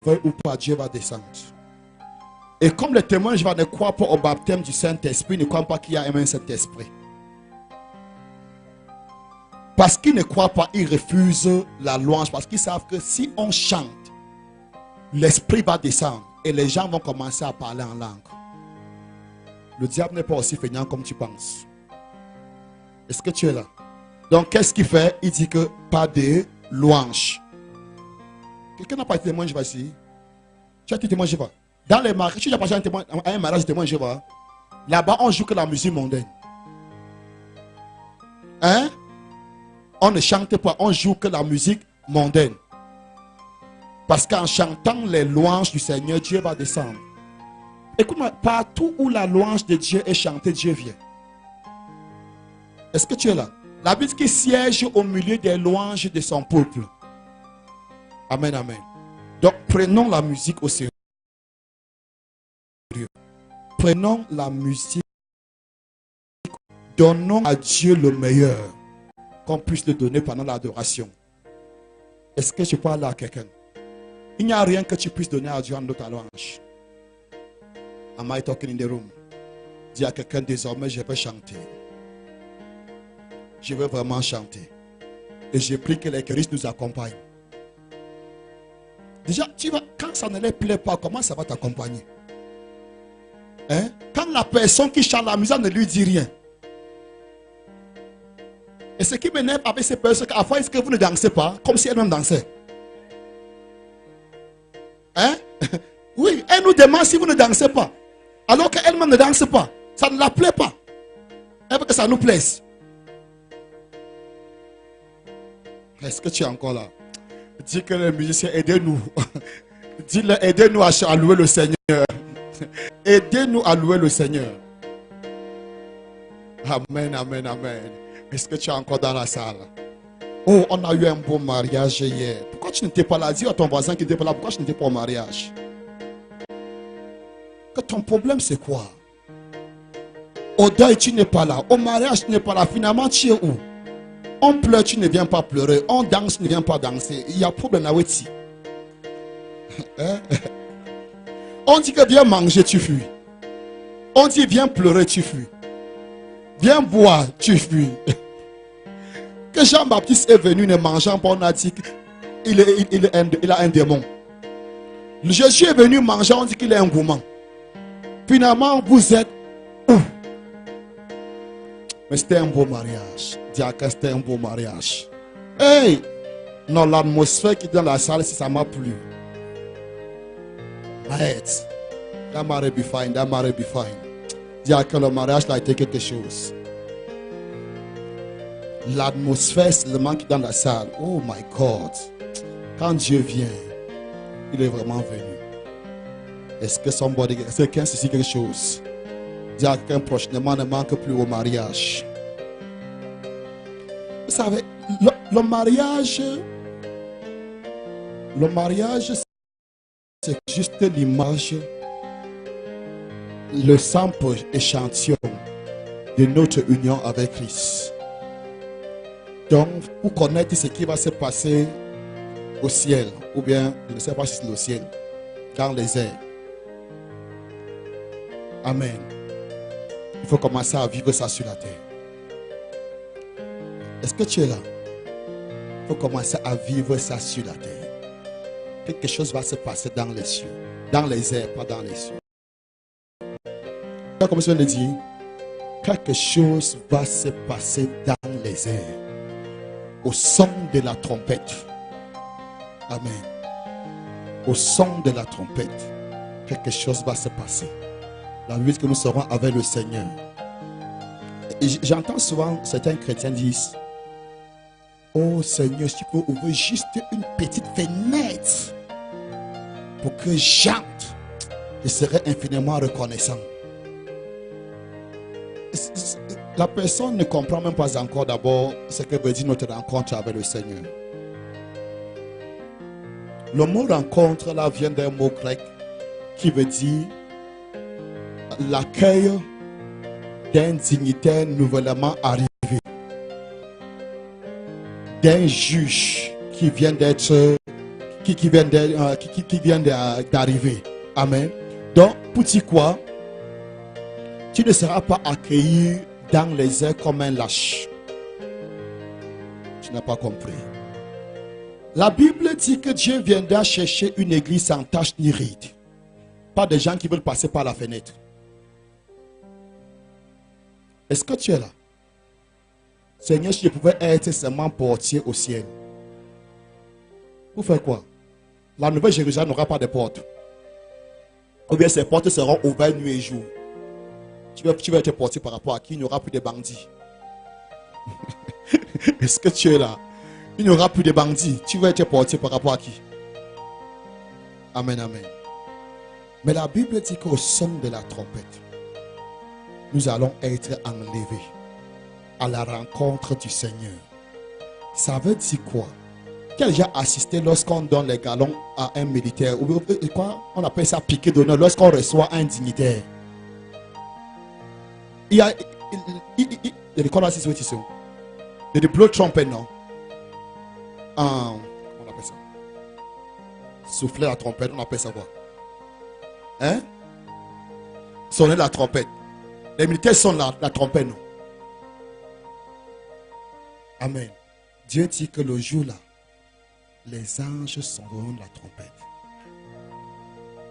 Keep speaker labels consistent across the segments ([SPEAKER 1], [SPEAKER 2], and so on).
[SPEAKER 1] veuille ou pas, Dieu va descendre. Et comme les témoins Jéhovah ne croient pas au baptême du Saint-Esprit, ne croient pas qu'il y a un Saint-Esprit. Parce qu'ils ne croient pas, ils refusent la louange. Parce qu'ils savent que si on chante, l'Esprit va descendre. Et les gens vont commencer à parler en langue. Le diable n'est pas aussi feignant comme tu penses. Est-ce que tu es là? Donc qu'est-ce qu'il fait? Il dit que pas de louange. Quelqu'un n'a pas été témoin Jéhovah ici? Tu as été témoin Jéhovah? Dans les mariages, tu as passé à un mariage de témoin Jéhovah. Là-bas, on joue que la musique mondaine. Hein? On ne chante pas, on joue que la musique mondaine. Parce qu'en chantant les louanges du Seigneur, Dieu va descendre. Écoute-moi, partout où la louange de Dieu est chantée, Dieu vient. Est-ce que tu es là? La Bible qui siège au milieu des louanges de son peuple. Amen, amen. Donc, prenons la musique au sérieux. Prenons la musique. Donnons à Dieu le meilleur qu'on puisse le donner pendant l'adoration. Est-ce que je parle à quelqu'un? Il n'y a rien que tu puisses donner à Dieu en notre louange. Am I talking in the room? Dis à quelqu'un, désormais je vais chanter. Je veux vraiment chanter. Et je prie que les choristes nous accompagnent. Déjà, quand ça ne les plaît pas, comment ça va t'accompagner? Hein? Quand la personne qui chante la musique ne lui dit rien. Et ce qui m'énerve avec ces personnes, qu'à la fois, est-ce que vous ne dansez pas comme si elles-mêmes dansaient? Hein? Oui, elle nous demande si vous ne dansez pas. Alors qu'elle-même ne danse pas. Ça ne la plaît pas. Elle veut que ça nous plaise. Est-ce que tu es encore là? Dis que les musiciens, aidez-nous. Dis-leur, aidez-nous à louer le Seigneur. Aidez-nous à louer le Seigneur. Amen, amen, amen. Est-ce que tu es encore dans la salle? Oh, on a eu un beau mariage hier. Pourquoi tu n'étais pas là? Dis à ton voisin qui n'était pas là, pourquoi tu n'étais pas au mariage? Que ton problème c'est quoi? Au deuil tu n'es pas là. Au mariage tu n'es pas là. Finalement tu es où? On pleure, tu ne viens pas pleurer. On danse, tu ne viens pas danser. Il y a problème là aussi. On dit que viens manger, tu fuis. On dit viens pleurer, tu fuis. Viens boire, tu fuis. Que Jean-Baptiste est venu ne mangeant pas, on a dit qu'il a un démon. Jésus est venu manger, on dit qu'il est un gourmand. Finalement, vous êtes où? Mais c'était un beau mariage. Diacre, c'était un beau mariage. Hey! Non, l'atmosphère qui est dans la salle, si ça m'a plu. Right. That marriage be fine, that marriage be fine. Diacre, le mariage là a été quelque chose. L'atmosphère seulement qui est dans la salle. Oh my God. Quand Dieu vient, il est vraiment venu. Est-ce que quelqu'un sait quelque chose? Dis à quelqu'un prochainement ne manque plus au mariage. Vous savez, le mariage, c'est juste l'image, le simple échantillon de notre union avec Christ. Donc, pour connaître ce qui va se passer au ciel, ou bien, je ne sais pas si c'est le ciel, dans les airs. Amen. Il faut commencer à vivre ça sur la terre. Est-ce que tu es là? Il faut commencer à vivre ça sur la terre. Quelque chose va se passer dans les cieux. Dans les airs, pas dans les cieux. Comme je viens de dire, quelque chose va se passer dans les airs. Au son de la trompette. Amen. Au son de la trompette, quelque chose va se passer. La nuit que nous serons avec le Seigneur. Et j'entends souvent certains chrétiens disent: oh Seigneur, si tu peux ouvrir juste une petite fenêtre pour que j'entre, je serai infiniment reconnaissant. La personne ne comprend même pas encore d'abord ce que veut dire notre rencontre avec le Seigneur. Le mot rencontre là vient d'un mot grec qui veut dire l'accueil d'un dignitaire nouvellement arrivé, d'un juge qui vient qui vient d'arriver. Amen. Donc, pour dire quoi? Tu ne seras pas accueilli dans les airs comme un lâche. Tu n'as pas compris. La Bible dit que Dieu viendra chercher une église sans tache ni ride. Pas des gens qui veulent passer par la fenêtre. Est-ce que tu es là? Seigneur, si je pouvais être seulement portier au ciel. Pour faire quoi? La nouvelle Jérusalem n'aura pas de portes. Ou bien ces portes seront ouvertes nuit et jour. Tu vas être portier par rapport à qui? Il n'y aura plus de bandits. Est-ce que tu es là? Il n'y aura plus de bandits. Tu vas être portier par rapport à qui? Amen, amen. Mais la Bible dit qu'au son de la trompette, nous allons être enlevés à la rencontre du Seigneur. Ça veut dire quoi? Qui a déjà assisté lorsqu'on donne les galons à un militaire? Ou quoi? On appelle ça piquet d'honneur lorsqu'on reçoit un dignitaire. Il y a des corps assistés ici. Il y a des blow trumpet, non? On appelle ça. Souffler la trompette, on appelle ça quoi? Hein? Sonner la trompette. Les militaires sonnent la trompette, non? Amen. Dieu dit que le jour-là, les anges sonneront la trompette.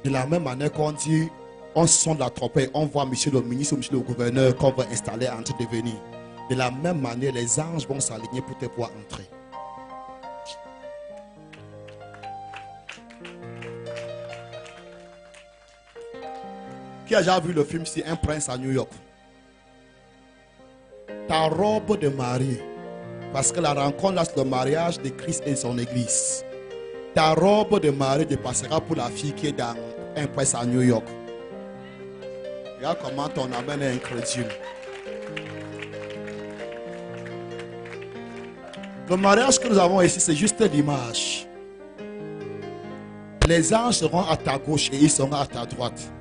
[SPEAKER 1] De la même manière qu'on dit, on sonne la trompette, on voit monsieur le ministre ou monsieur le gouverneur qu'on va installer en train de venir. De la même manière, les anges vont s'aligner pour te pouvoir entrer. Qui a déjà vu le film C'est un prince à New York? Ta robe de mariée. Parce que la rencontre, là, c'est le mariage de Christ et son église. Ta robe de mariée dépassera pour la fille qui est dans un prince à New York. Regarde comment ton amen est incrédule. Le mariage que nous avons ici, c'est juste l'image. Les anges seront à ta gauche et ils seront à ta droite.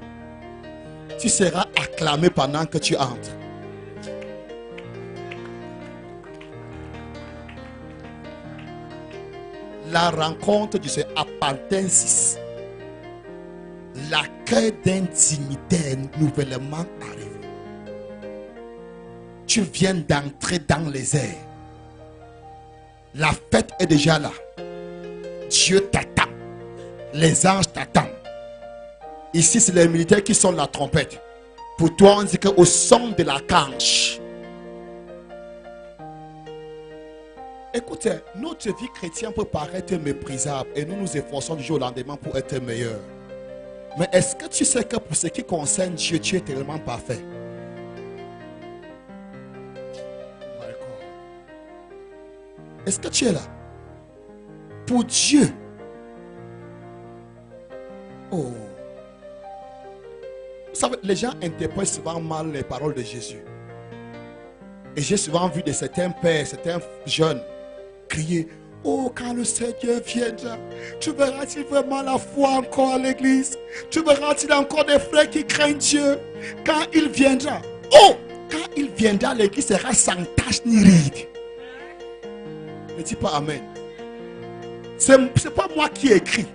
[SPEAKER 1] Tu seras acclamé pendant que tu entres. La rencontre du Seigneur appartient 6. L'accueil d'un dignitaire nouvellement arrivé. Tu viens d'entrer dans les airs. La fête est déjà là. Dieu t'attend. Les anges t'attendent. Ici, c'est les militaires qui sont la trompette. Pour toi, on dit qu'au son de la canche. Écoutez, notre vie chrétienne peut paraître méprisable et nous nous efforçons du jour au lendemain pour être meilleurs. Mais est-ce que tu sais que pour ce qui concerne Dieu, tu es tellement parfait? Est-ce que tu es là? Pour Dieu. Oh. Vous savez, les gens interprètent souvent mal les paroles de Jésus. Et j'ai souvent vu de certains pères, certains jeunes crier: oh, quand le Seigneur viendra, tu verras-tu vraiment la foi encore à l'église? Tu verras-tu encore des frères qui craignent Dieu? Quand il viendra, oh, quand il viendra, l'église sera sans tache ni ride. Ne dis pas amen. C'est pas moi qui écris.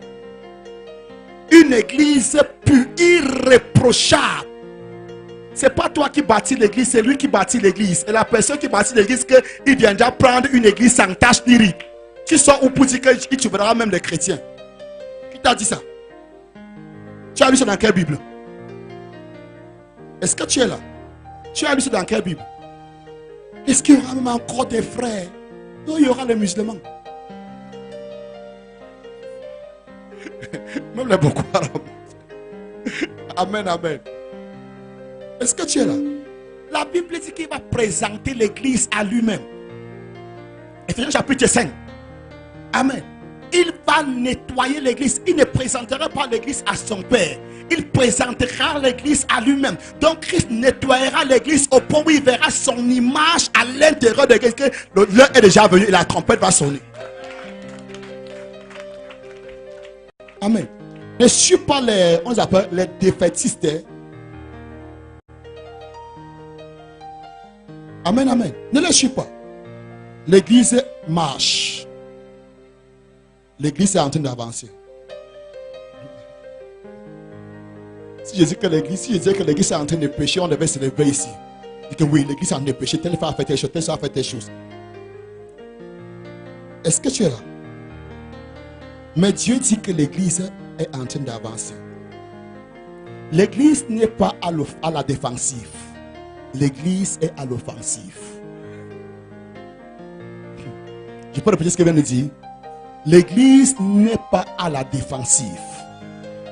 [SPEAKER 1] Une église pure, irréprochable. C'est pas toi qui bâtis l'église, c'est lui qui bâtit l'église. Et la personne qui bâtit l'église, il viendra prendre une église sans tache ni ride. Tu sors où pour dire que tu verras même les chrétiens? Qui t'a dit ça? Tu as lu ça dans quelle Bible? Est-ce que tu es là? Tu as lu ça dans quelle Bible? Est-ce qu'il y aura même encore des frères? Non, il y aura les musulmans. Même les Boko Haram. Amen, amen. Est-ce que tu es là? La Bible dit qu'il va présenter l'église à lui-même. Ephésiens chapitre 5. Amen. Il va nettoyer l'église. Il ne présentera pas l'église à son père. Il présentera l'église à lui-même. Donc Christ nettoyera l'église au point où il verra son image à l'intérieur de l'église. L'heure est déjà venue et la trompette va sonner. Amen. Ne suis pas on appelle les défaitistes. Amen, amen. Ne les suis pas. L'église marche. L'église est en train d'avancer. Si je dis que l'église est en train de pécher, on devait se lever ici. Et que oui, l'église est en train de pécher, telle fois a fait telle chose, telle fois a fait telle chose. Est-ce que tu es là? Mais Dieu dit que l'église est en train d'avancer. L'église n'est pas à la défensive. L'église est à l'offensive. Je peux répéter ce que je viens de dire. L'église n'est pas à la défensive.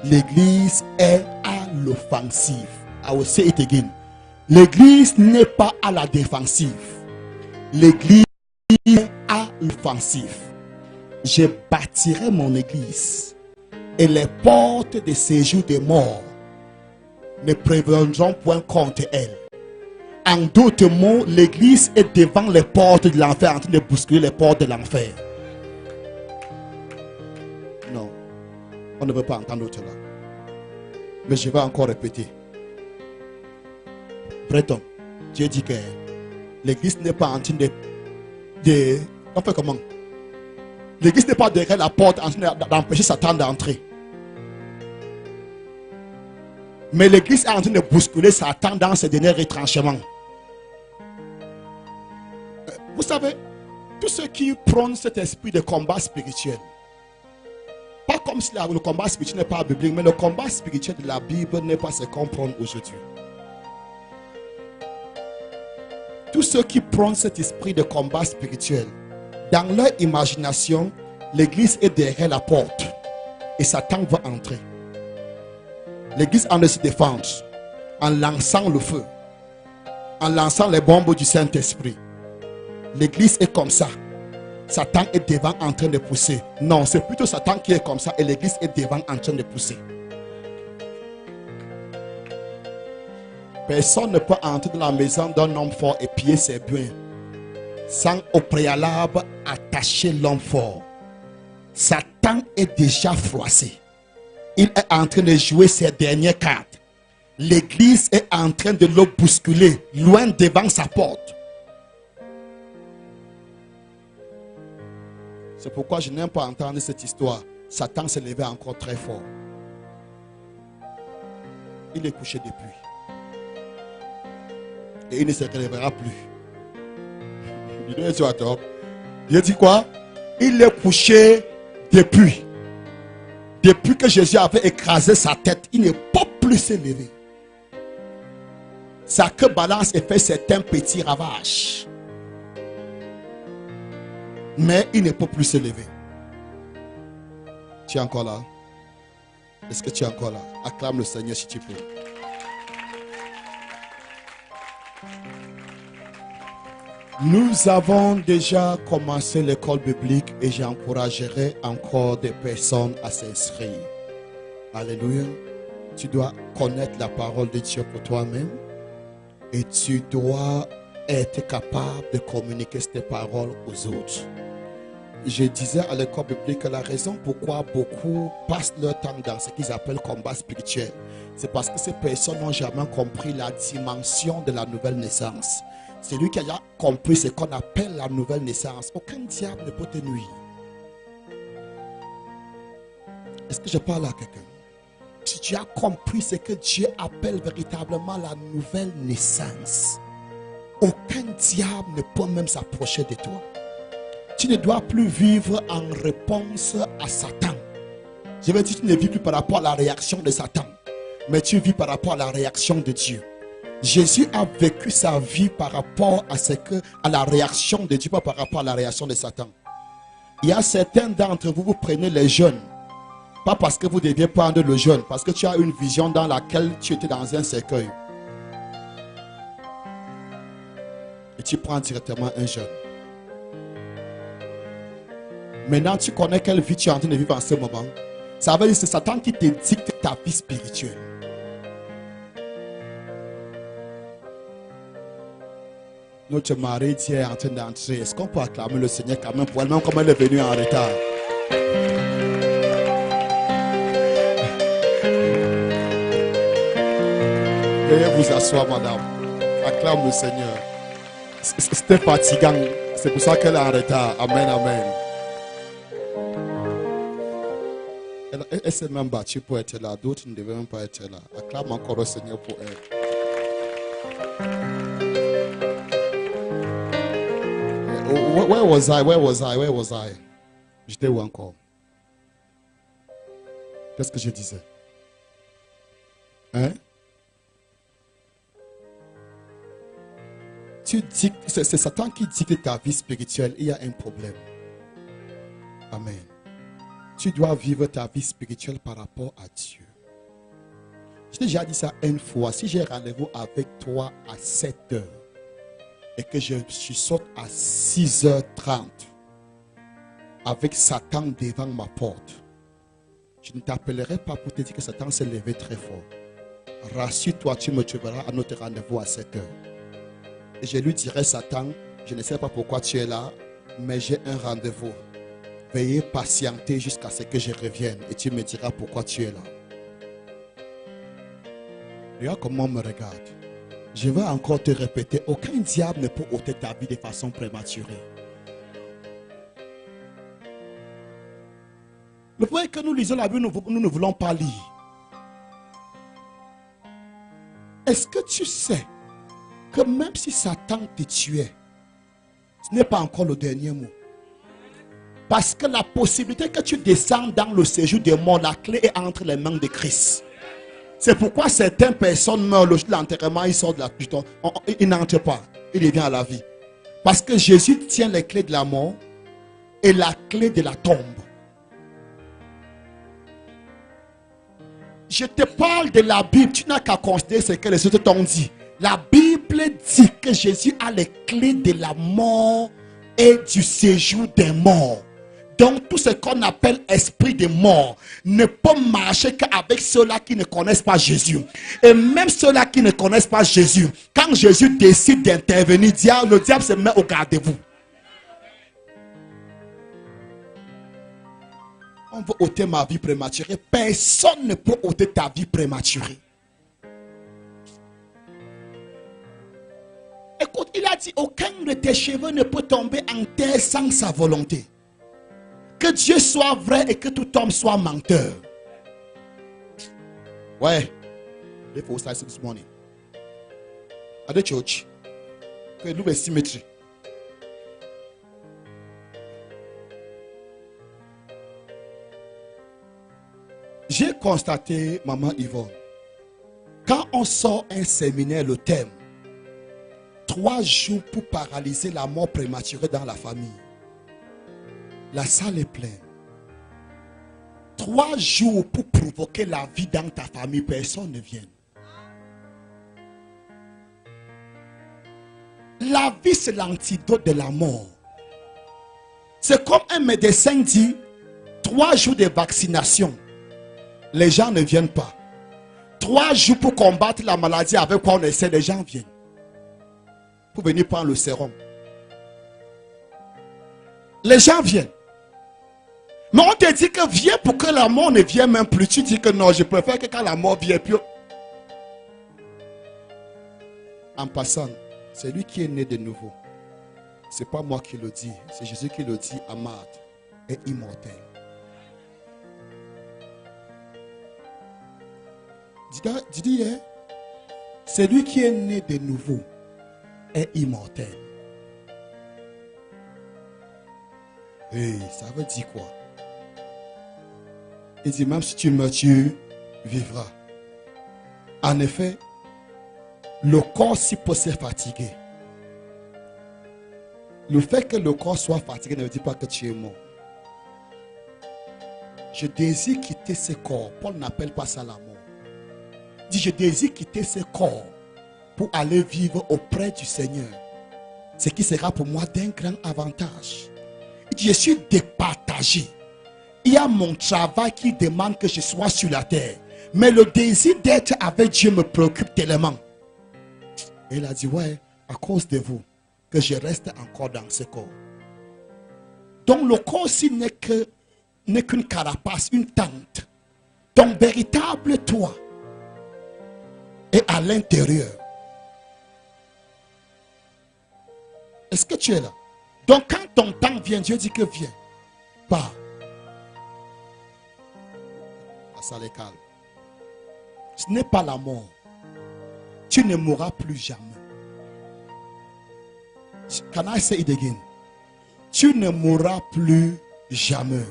[SPEAKER 1] L'église est à l'offensive. I will say it again. L'église n'est pas à la défensive. L'église est à l'offensive. Je bâtirai mon église et les portes de séjour des morts ne prévaudront point contre elle. En d'autres mots, l'église est devant les portes de l'enfer, en train de bousculer les portes de l'enfer. Non, on ne veut pas entendre cela. Mais je vais encore répéter. Breton, Dieu dit que l'église n'est pas en train de on fait comment? L'église n'est pas derrière la porte en train d'empêcher Satan d'entrer. Mais l'église est en train de bousculer Satan dans ses derniers retranchements. Vous savez, tous ceux qui prônent cet esprit de combat spirituel, pas comme si le combat spirituel n'est pas biblique, mais le combat spirituel de la Bible n'est pas ce qu'on prône aujourd'hui. Tous ceux qui prônent cet esprit de combat spirituel, dans leur imagination, l'église est derrière la porte et Satan va entrer. L'église en se défendre en lançant le feu, en lançant les bombes du Saint-Esprit. L'église est comme ça. Satan est devant en train de pousser. Non, c'est plutôt Satan qui est comme ça et l'église est devant en train de pousser. Personne ne peut entrer dans la maison d'un homme fort et piller ses biens sans au préalable attacher l'homme fort. Satan est déjà froissé. Il est en train de jouer ses dernières cartes. L'église est en train de le bousculer loin devant sa porte. C'est pourquoi je n'aime pas entendre cette histoire. Satan s'est levé encore très fort. Il est couché depuis. Et il ne se relèvera plus. Il dit quoi? Il est couché depuis. Depuis que Jésus avait écrasé sa tête, il ne peut plus se lever. Sa queue balance et fait certains petits ravages. Mais il ne peut plus se lever. Tu es encore là? Est-ce que tu es encore là? Acclame le Seigneur si tu peux. Nous avons déjà commencé l'école biblique et j'encouragerai encore des personnes à s'inscrire. Alléluia. Tu dois connaître la parole de Dieu pour toi-même et tu dois être capable de communiquer cette parole aux autres. Je disais à l'école biblique que la raison pourquoi beaucoup passent leur temps dans ce qu'ils appellent combat spirituel, c'est parce que ces personnes n'ont jamais compris la dimension de la nouvelle naissance. Celui qui a compris ce qu'on appelle la nouvelle naissance, aucun diable ne peut te nuire. Est-ce que je parle à quelqu'un? Si tu as compris ce que Dieu appelle véritablement la nouvelle naissance, aucun diable ne peut même s'approcher de toi. Tu ne dois plus vivre en réponse à Satan. Je veux dire, tu ne vis plus par rapport à la réaction de Satan, mais tu vis par rapport à la réaction de Dieu. Jésus a vécu sa vie par rapport à la réaction de Dieu, pas par rapport à la réaction de Satan. Il y a certains d'entre vous, vous prenez les jeunes, pas parce que vous deviez prendre le jeune, parce que tu as une vision dans laquelle tu étais dans un cercueil. Et tu prends directement un jeune. Maintenant, tu connais quelle vie tu es en train de vivre en ce moment. Ça veut dire que c'est Satan qui te dicte ta vie spirituelle. Notre mari est en train d'entrer. Est-ce qu'on peut acclamer le Seigneur quand même pour elle-même comme elle est venue en retard? Veuillez vous asseoir, madame. Acclame le Seigneur. C'était fatigant. C'est pour ça qu'elle est en retard. Amen, amen. Elle s'est même battue pour être là. D'autres ne devaient même pas être là. Acclame encore au Seigneur pour elle. Where was I? J'étais où encore? Qu'est-ce que je disais? Hein? Tu dis, c'est Satan qui dit que ta vie spirituelle, il y a un problème. Amen. Tu dois vivre ta vie spirituelle par rapport à Dieu. Je t'ai déjà dit ça une fois. Si j'ai rendez-vous avec toi à 7 heures et que je saute à 6h30 avec Satan devant ma porte, je ne t'appellerai pas pour te dire que Satan s'est levé très fort. Rassure-toi, tu me trouveras à notre rendez-vous à 7 heures. Et je lui dirai, Satan, je ne sais pas pourquoi tu es là, mais j'ai un rendez-vous. Veuillez patienter jusqu'à ce que je revienne et tu me diras pourquoi tu es là. Regarde comment on me regarde. Je vais encore te répéter, aucun diable ne peut ôter ta vie de façon prématurée. Le point est que nous lisons la Bible, nous ne voulons pas lire. Est-ce que tu sais que même si Satan te tuait, ce n'est pas encore le dernier mot? Parce que la possibilité que tu descendes dans le séjour des morts, la clé est entre les mains de Christ. C'est pourquoi certaines personnes meurent le jour de l'enterrement, ils sortent de la prison, ils n'entrent pas, ils reviennent à la vie. Parce que Jésus tient les clés de la mort et la clé de la tombe. Je te parle de la Bible, tu n'as qu'à considérer ce que les autres t'ont dit. La Bible dit que Jésus a les clés de la mort et du séjour des morts. Donc tout ce qu'on appelle esprit de mort ne peut marcher qu'avec ceux-là qui ne connaissent pas Jésus. Et même ceux-là qui ne connaissent pas Jésus, quand Jésus décide d'intervenir, le diable se met au garde-vous. On veut ôter ma vie prématurée. Personne ne peut ôter ta vie prématurée. Écoute, il a dit, aucun de tes cheveux ne peut tomber en terre sans sa volonté. Que Dieu soit vrai et que tout homme soit menteur. Ouais. They for us this morning. At the church. Okay, look at symmetry. J'ai constaté, maman Yvonne, quand on sort un séminaire, le thème, 3 jours pour paralyser la mort prématurée dans la famille. La salle est pleine. 3 jours pour provoquer la vie dans ta famille, personne ne vient. La vie, c'est l'antidote de la mort. C'est comme un médecin dit, 3 jours de vaccination. Les gens ne viennent pas. 3 jours pour combattre la maladie avec quoi on essaie, les gens viennent. Pour venir prendre le sérum. Les gens viennent. Mais on te dit que viens pour que la mort ne vienne même plus. Tu dis que non, je préfère que quand la mort vient, puis... En passant, c'est lui qui est né de nouveau. Ce n'est pas moi qui le dis. C'est Jésus qui le dit. Amad est immortel. Dis, c'est lui qui est né de nouveau est immortel. Et ça veut dire quoi? Il dit même si tu meurs, tu vivras. En effet, le corps si peut se fatiguer. Le fait que le corps soit fatigué ne veut dire pas que tu es mort. Je désire quitter ce corps. Paul n'appelle pas ça la mort. Il dit je désire quitter ce corps pour aller vivre auprès du Seigneur. Ce qui sera pour moi d'un grand avantage. Il dit je suis départagé. Il y a mon travail qui demande que je sois sur la terre. Mais le désir d'être avec Dieu me préoccupe tellement. Et il a dit, ouais, à cause de vous, que je reste encore dans ce corps. Donc le corps aussi n'est qu'une carapace, une tente. Ton véritable toi est à l'intérieur. Est-ce que tu es là? Donc quand ton temps vient, Dieu dit que viens. Pas. La salle est calme. Ce n'est pas la mort. Tu ne mourras plus jamais. Can I say it again? Tu ne mourras plus jamais.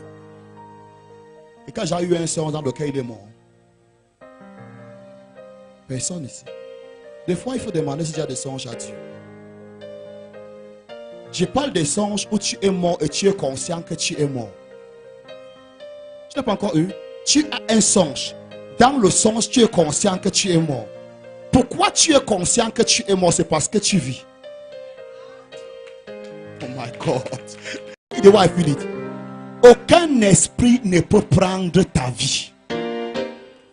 [SPEAKER 1] Et quand j'ai eu un songe dans lequel il est mort, personne ici. Des fois, il faut demander si tu as des songes à Dieu. Je parle des songes où tu es mort et tu es conscient que tu es mort. Tu n'as pas encore eu. Tu as un songe. Dans le songe, tu es conscient que tu es mort. Pourquoi tu es conscient que tu es mort? C'est parce que tu vis. Oh my God. The way I feel it. Aucun esprit ne peut prendre ta vie.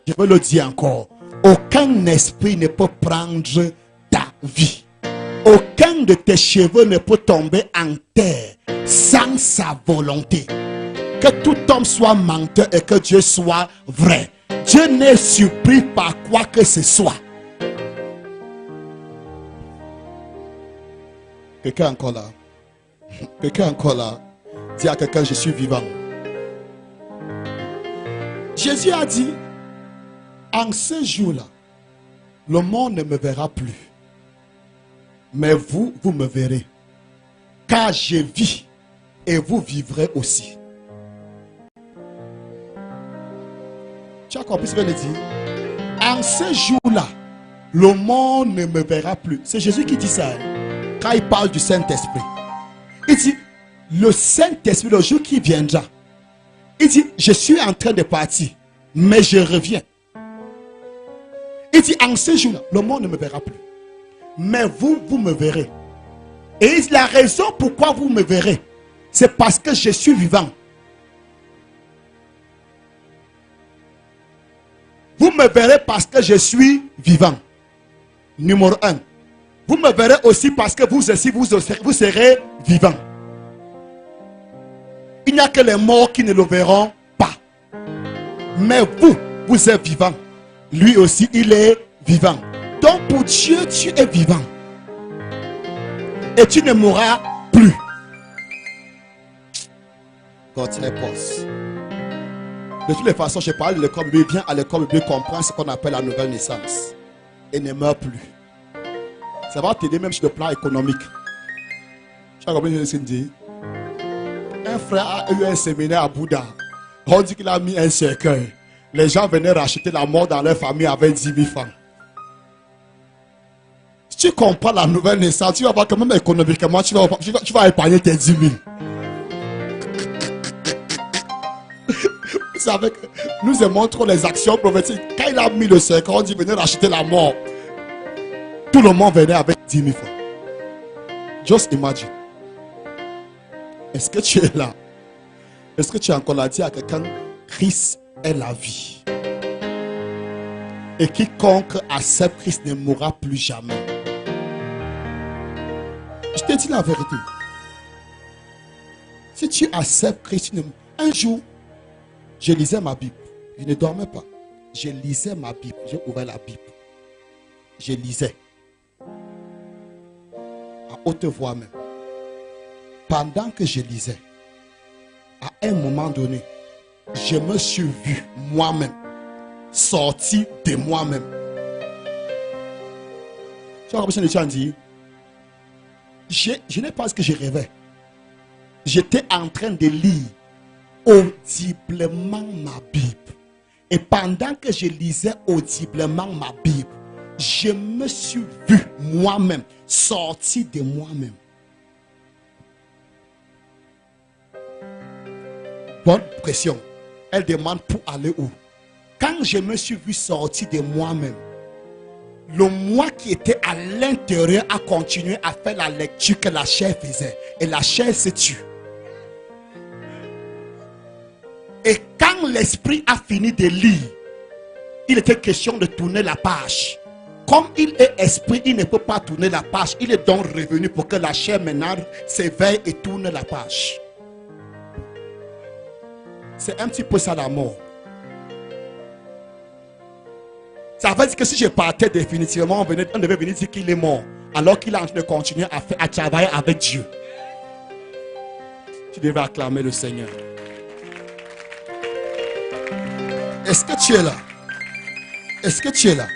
[SPEAKER 1] Je veux le dire encore. Aucun esprit ne peut prendre ta vie. Aucun de tes cheveux ne peut tomber en terre sans sa volonté. Que tout homme soit menteur et que Dieu soit vrai. Dieu n'est surpris par quoi que ce soit. Quelqu'un encore là? Quelqu'un encore là? Dis à quelqu'un, je suis vivant. Jésus a dit, en ce jour-là, le monde ne me verra plus. Mais vous, vous me verrez. Car je vis et vous vivrez aussi. Tu as compris ce que je dis? En ce jour-là, le monde ne me verra plus. C'est Jésus qui dit ça. Quand il parle du Saint-Esprit. Il dit, le Saint-Esprit, le jour qui viendra. Il dit, je suis en train de partir, mais je reviens. Il dit, en ce jour-là, le monde ne me verra plus. Mais vous, vous me verrez. Et la raison pourquoi vous me verrez, c'est parce que je suis vivant. Vous me verrez parce que je suis vivant. Numéro 1. Vous me verrez aussi parce que vous aussi, vous serez vivant. Il n'y a que les morts qui ne le verront pas. Mais vous, vous êtes vivant. Lui aussi, il est vivant. Donc pour Dieu, tu es vivant. Et tu ne mourras plus. God help us. De toutes les façons, je parle de l'école biblique. Viens à l'école biblique comprendre ce qu'on appelle la nouvelle naissance. Et ne meurt plus. Ça va t'aider même sur le plan économique. Tu as compris ce que je dis? Un frère a eu un séminaire à Bouddha. On dit qu'il a mis un cercueil. Les gens venaient racheter la mort dans leur famille avec 10 000 francs. Si tu comprends la nouvelle naissance, tu vas voir quand même économiquement, tu vas épargner tes 10 000. Vous savez que nous aimons trop les actions prophétiques. Quand il a mis le cercueil, on dit venez racheter la mort. Tout le monde venait avec 10 000 francs. Just imagine. Est-ce que tu es là? Est-ce que tu es encore là? Dis à quelqu'un, Christ est la vie. Et quiconque accepte Christ ne mourra plus jamais. Je te dis la vérité. Si tu acceptes Christ, un jour, je lisais ma Bible. Je ne dormais pas. Je lisais ma Bible. J'ai ouvert la Bible. Je lisais. À haute voix même. Pendant que je lisais, à un moment donné, je me suis vu moi-même, sorti de moi-même. Tu vois comme ça, dit, je n'ai pas ce que je rêvais. J'étais en train de lire audiblement ma Bible. Et pendant que je lisais audiblement ma Bible, je me suis vu moi-même, sorti de moi-même. Bonne pression. Elle demande pour aller où? Quand je me suis vu sortir de moi-même, le moi qui était à l'intérieur a continué à faire la lecture que la chair faisait. Et la chair se tue. Et quand l'esprit a fini de lire, il était question de tourner la page. Comme il est esprit, il ne peut pas tourner la page. Il est donc revenu pour que la chair maintenant s'éveille et tourne la page. C'est un petit peu ça la mort. Ça veut dire que si je partais définitivement, on devait venir dire qu'il est mort. Alors qu'il est en train de continuer à travailler avec Dieu. Tu devais acclamer le Seigneur. Est-ce que tu es là? Est-ce que tu es là?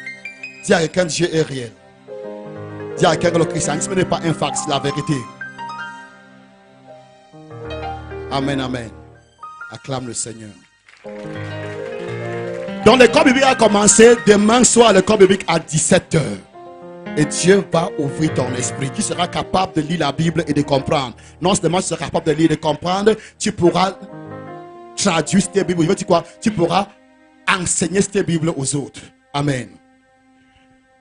[SPEAKER 1] Dis à quelqu'un, Dieu est réel. Dis à quelqu'un que le christianisme n'est pas un fax, c'est la vérité. Amen, amen. Acclame le Seigneur. Donc l'école biblique a commencé demain soir, l'école biblique à 17h. Et Dieu va ouvrir ton esprit. Tu seras capable de lire la Bible et de comprendre. Non seulement tu seras capable de lire et de comprendre, tu pourras traduire cette Bible. Je veux dire quoi? Tu pourras enseigner cette Bible aux autres. Amen.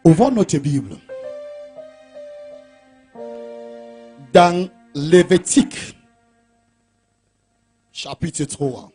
[SPEAKER 1] Ouvrons notre Bible. Dans Lévitique, chapitre 3.